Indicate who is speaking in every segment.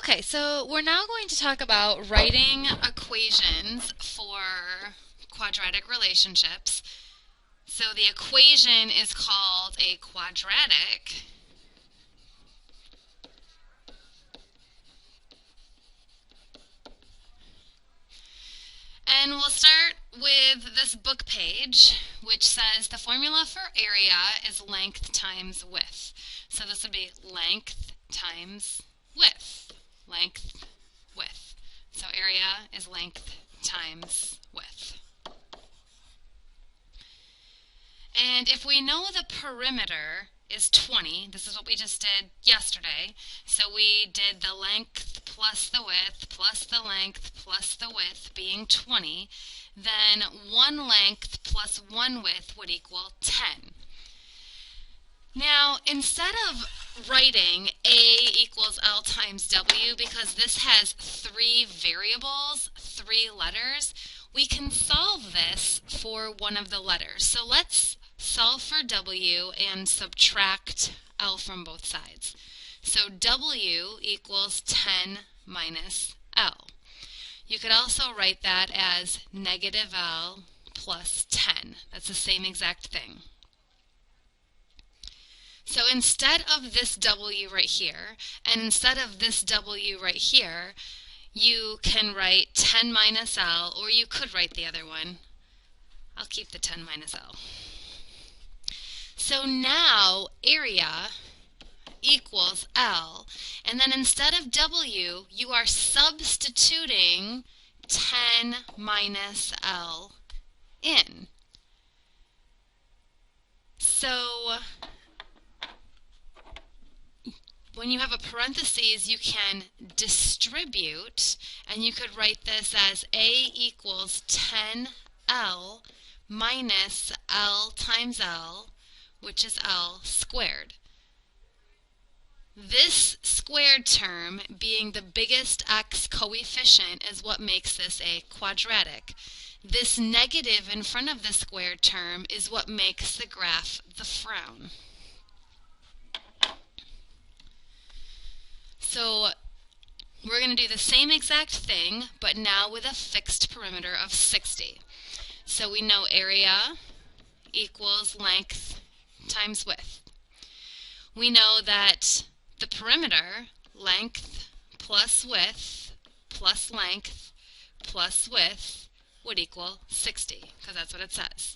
Speaker 1: Okay, so we're now going to talk about writing equations for quadratic relationships. So the equation is called a quadratic, and we'll start with this book page, which says the formula for area is length times width. So this would be length times width. Length, width. So area is length times width. And if we know the perimeter is 20, this is what we just did yesterday. So we did the length plus the width plus the length plus the width being 20. Then one length plus one width would equal 10. Now, instead of writing A equals L times W, because this has three variables, three letters, we can solve this for one of the letters. So let's solve for W and subtract L from both sides. So W equals 10 minus L. You could also write that as negative L plus 10. That's the same exact thing. So instead of this W right here, and instead of this W right here, you can write 10 minus L, or you could write the other one. I'll keep the 10 minus L. So now area equals L, and then instead of W, you are substituting 10 minus L in. So when you have a parentheses, you can distribute, and you could write this as A equals 10L minus L times L, which is L squared. This squared term, being the biggest x coefficient, is what makes this a quadratic. This negative in front of the squared term is what makes the graph the frown. So we're going to do the same exact thing, but now with a fixed perimeter of 60. So we know area equals length times width. We know that the perimeter, length plus width plus length plus width, would equal 60, because that's what it says.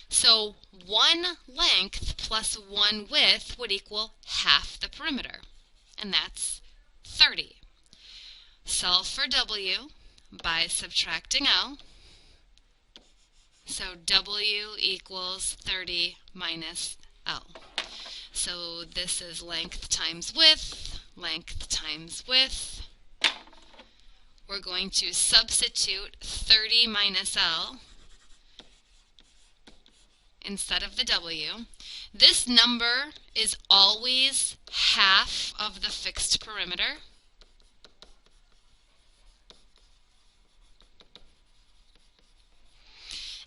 Speaker 1: So one length plus one width would equal half the perimeter, and that's 30. Solve for W by subtracting L. So W equals 30 minus L. So this is length times width, length times width. We're going to substitute 30 minus L instead of the W. This number is always half of the fixed perimeter.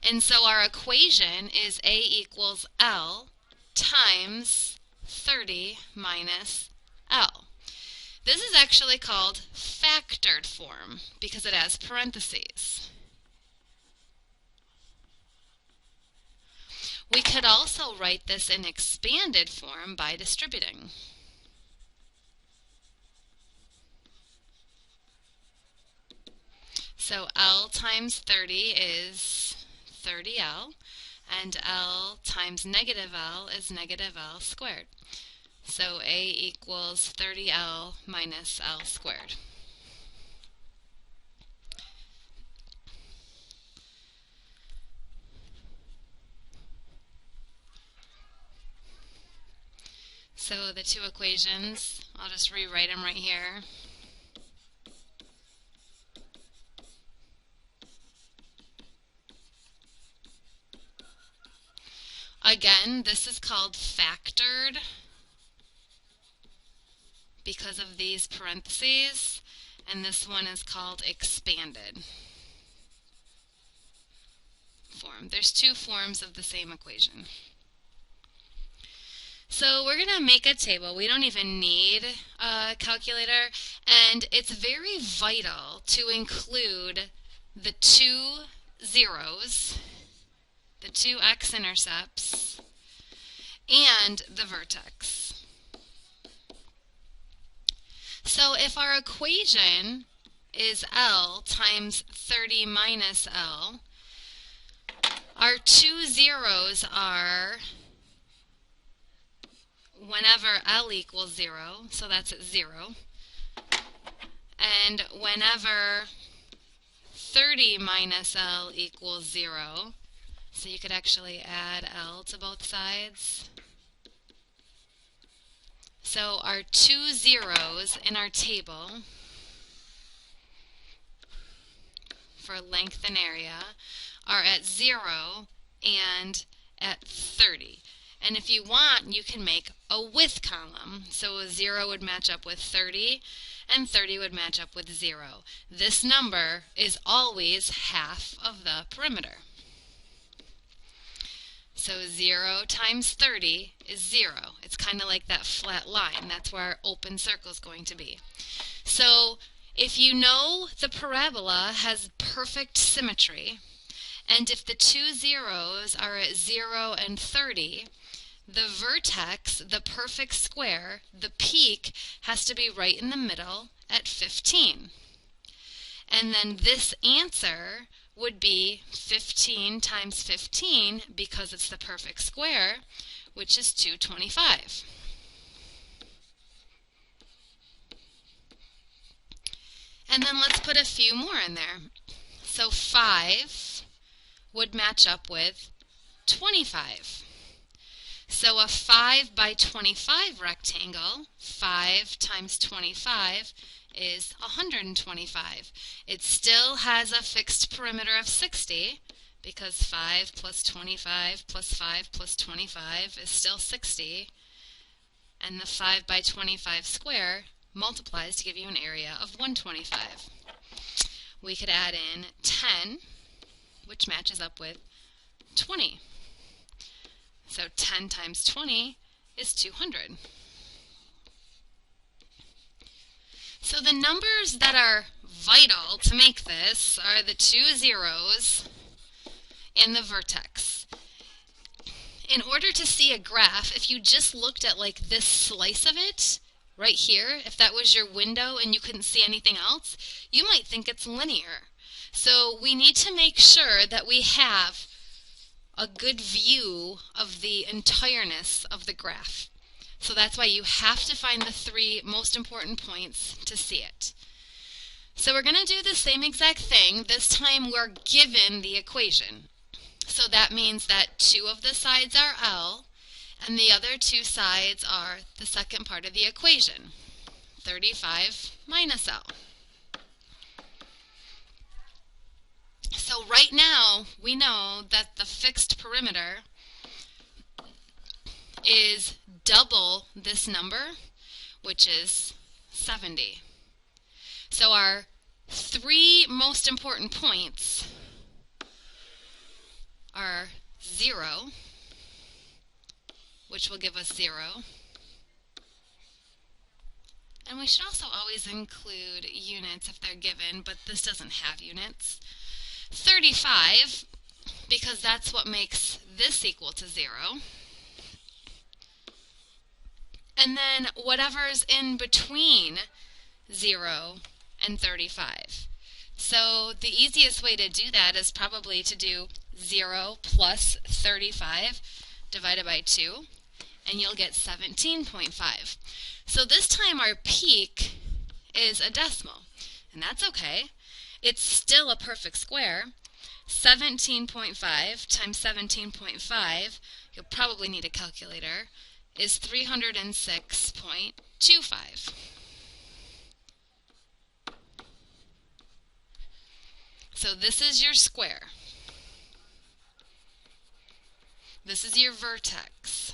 Speaker 1: And so our equation is A equals L times 30 minus L. This is actually called factored form because it has parentheses. We could also write this in expanded form by distributing. So L times 30 is 30L, and L times negative L is negative L squared. So A equals 30L minus L squared. So the two equations, I'll just rewrite them right here. Again, this is called factored because of these parentheses, and this one is called expanded form. There's two forms of the same equation. So we're going to make a table. We don't even need a calculator, And it's very vital to include the two zeros, the two x-intercepts, and the vertex. So if our equation is L times 30 minus L, our two zeros are whenever L equals 0, so that's at 0, and whenever 30 minus L equals 0, so you could actually add L to both sides. So our two zeros in our table for length and area are at 0 and at 30. And if you want, you can make a width column. So a 0 would match up with 30, and 30 would match up with 0. This number is always half of the perimeter. So 0 times 30 is 0. It's kind of like that flat line. That's where our open circle is going to be. So if you know the parabola has perfect symmetry, and if the two zeros are at 0 and 30, the vertex, the perfect square, the peak, has to be right in the middle at 15. And then this answer would be 15 times 15, because it's the perfect square, which is 225. And then let's put a few more in there. So 5 would match up with 25. So a 5 by 25 rectangle, 5 times 25, is 125. It still has a fixed perimeter of 60, because 5 plus 25 plus 5 plus 25 is still 60, and the 5 by 25 square multiplies to give you an area of 125. We could add in 10, which matches up with 20. So 10 times 20 is 200. So the numbers that are vital to make this are the two zeros and the vertex. In order to see a graph, if you just looked at like this slice of it, right here, if that was your window and you couldn't see anything else, you might think it's linear. So we need to make sure that we have a good view of the entireness of the graph. So that's why you have to find the three most important points to see it. So we're going to do the same exact thing. This time we're given the equation. So that means that two of the sides are L, and the other two sides are the second part of the equation, 35 minus L. So right now, we know that the fixed perimeter is double this number, which is 70. So our three most important points are 0, which will give us 0. And we should also always include units if they're given, but this doesn't have units. 35, because that's what makes this equal to 0. And then whatever's in between 0 and 35. So the easiest way to do that is probably to do 0 plus 35 divided by 2, and you'll get 17.5. So this time our peak is a decimal, and that's okay. It's still a perfect square. 17.5 times 17.5, you'll probably need a calculator, is 306.25. So this is your square. This is your vertex.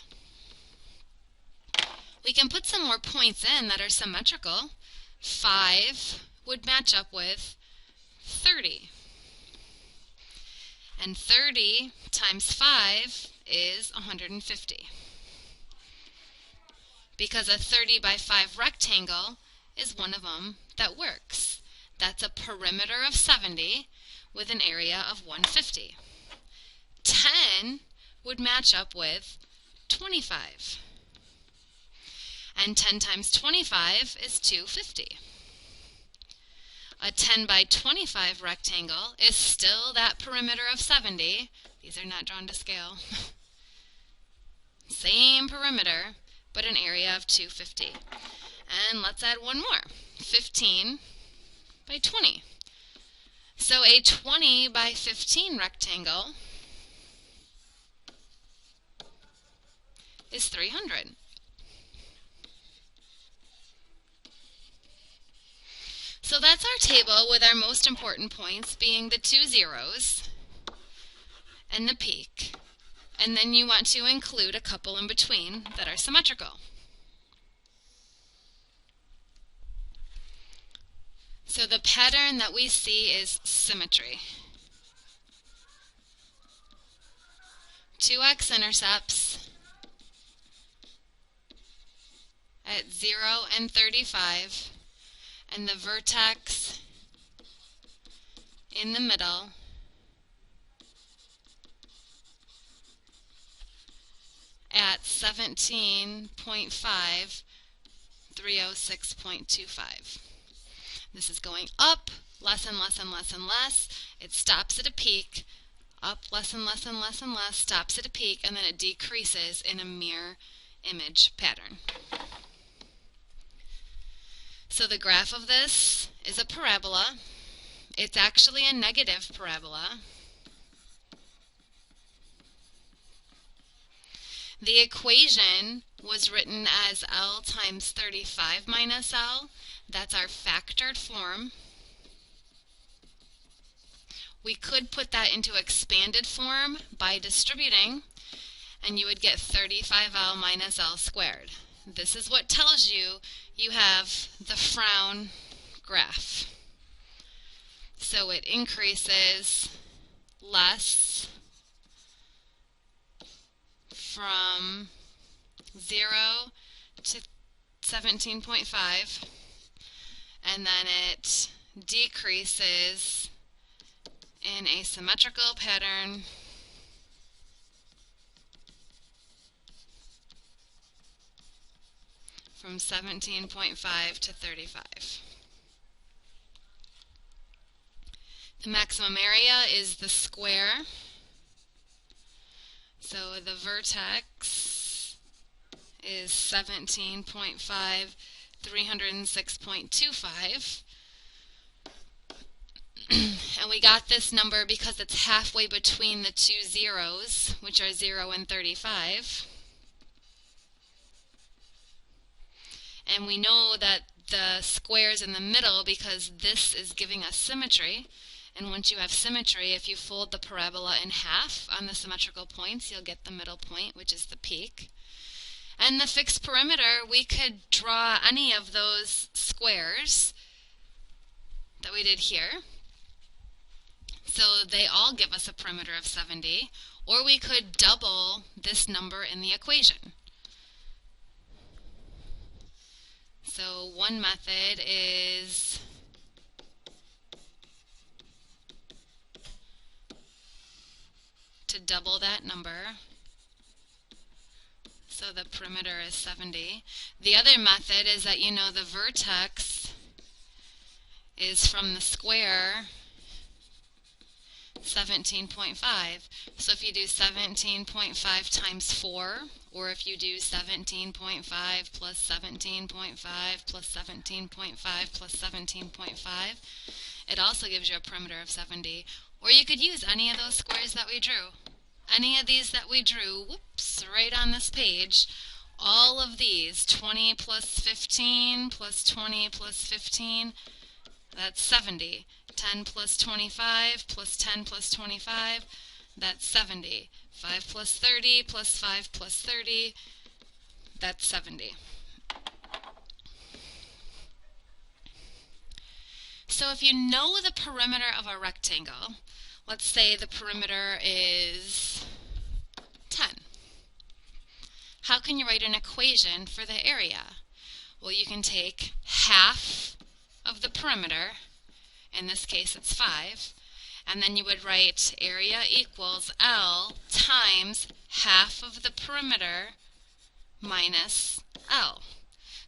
Speaker 1: We can put some more points in that are symmetrical. 5 would match up with 30. And 30 times 5 is 150. Because a 30 by 5 rectangle is one of them that works. That's a perimeter of 70 with an area of 150. 10 would match up with 25. And 10 times 25 is 250. A 10 by 25 rectangle is still that perimeter of 70. These are not drawn to scale. Same perimeter, but an area of 250. And let's add one more. 15 by 20. So a 20 by 15 rectangle is 300. So that's our table with our most important points being the two zeros and the peak. And then you want to include a couple in between that are symmetrical. So the pattern that we see is symmetry. Two x-intercepts at 0 and 35, and the vertex in the middle at 17.5, 306.25. This is going up, less and less and less and less. It stops at a peak, up less and less and less and less, stops at a peak, and then it decreases in a mirror image pattern. So the graph of this is a parabola. It's actually a negative parabola. The equation was written as L times 35 minus L. That's our factored form. We could put that into expanded form by distributing, and you would get 35L minus L squared. This is what tells you you have the frown graph. So it increases less from 0 to 17.5, and then it decreases in a symmetrical pattern from 17.5 to 35. The maximum area is the square. So the vertex is 17.5, 306.25. And we got this number because it's halfway between the two zeros, which are 0 and 35. And we know that the square is in the middle because this is giving us symmetry. And once you have symmetry, if you fold the parabola in half on the symmetrical points, you'll get the middle point, which is the peak. And the fixed perimeter, we could draw any of those squares that we did here. So they all give us a perimeter of 70, or we could double this number in the equation. So one method is to double that number. So the perimeter is 70. The other method is that you know the vertex is from the square 17.5. So if you do 17.5 times 4, or if you do 17.5 plus 17.5 plus 17.5 plus 17.5, it also gives you a perimeter of 70. Or you could use any of those squares that we drew. Any of these that we drew, whoops, right on this page, all of these, 20 plus 15 plus 20 plus 15, that's 70. 10 plus 25 plus 10 plus 25, that's 70. 5 plus 30 plus 5 plus 30, that's 70. So if you know the perimeter of a rectangle, let's say the perimeter is 10. How can you write an equation for the area? Well, you can take half of the perimeter, in this case it's 5, and then you would write area equals L times half of the perimeter minus L.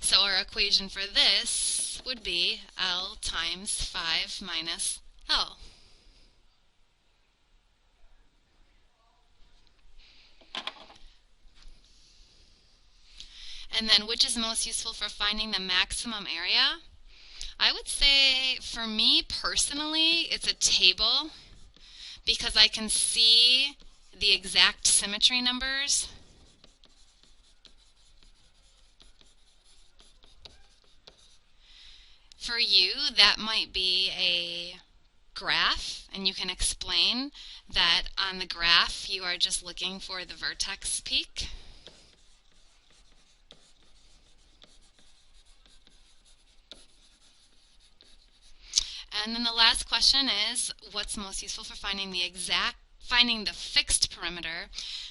Speaker 1: So our equation for this would be L times 5 minus L. And then which is most useful for finding the maximum area? I would say for me personally it's a table, because I can see the exact symmetry numbers. For you, that might be a graph, and you can explain that on the graph you are just looking for the vertex peak. And then the last question is, what's most useful for finding the fixed perimeter?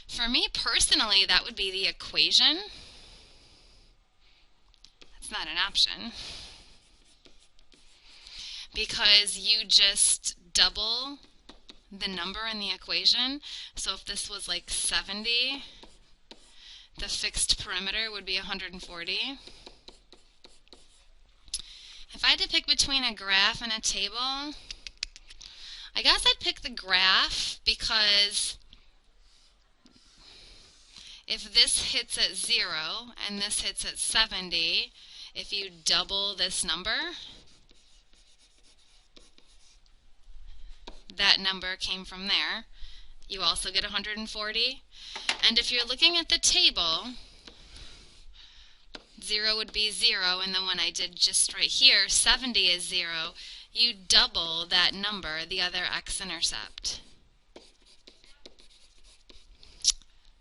Speaker 1: For me personally, that would be the equation. That's not an option, because you just double the number in the equation. So if this was like 70, the fixed perimeter would be 140. If I had to pick between a graph and a table, I guess I'd pick the graph, because if this hits at 0 and this hits at 70, if you double this number, that number came from there. You also get 140. And if you're looking at the table, 0 would be 0, and then when I did just right here, 70 is 0, you double that number, the other x-intercept.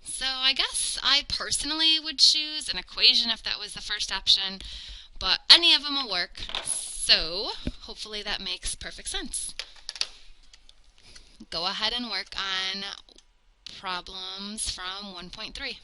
Speaker 1: So I guess I personally would choose an equation if that was the first option, but any of them will work. So hopefully that makes perfect sense. Go ahead and work on problems from 1.3.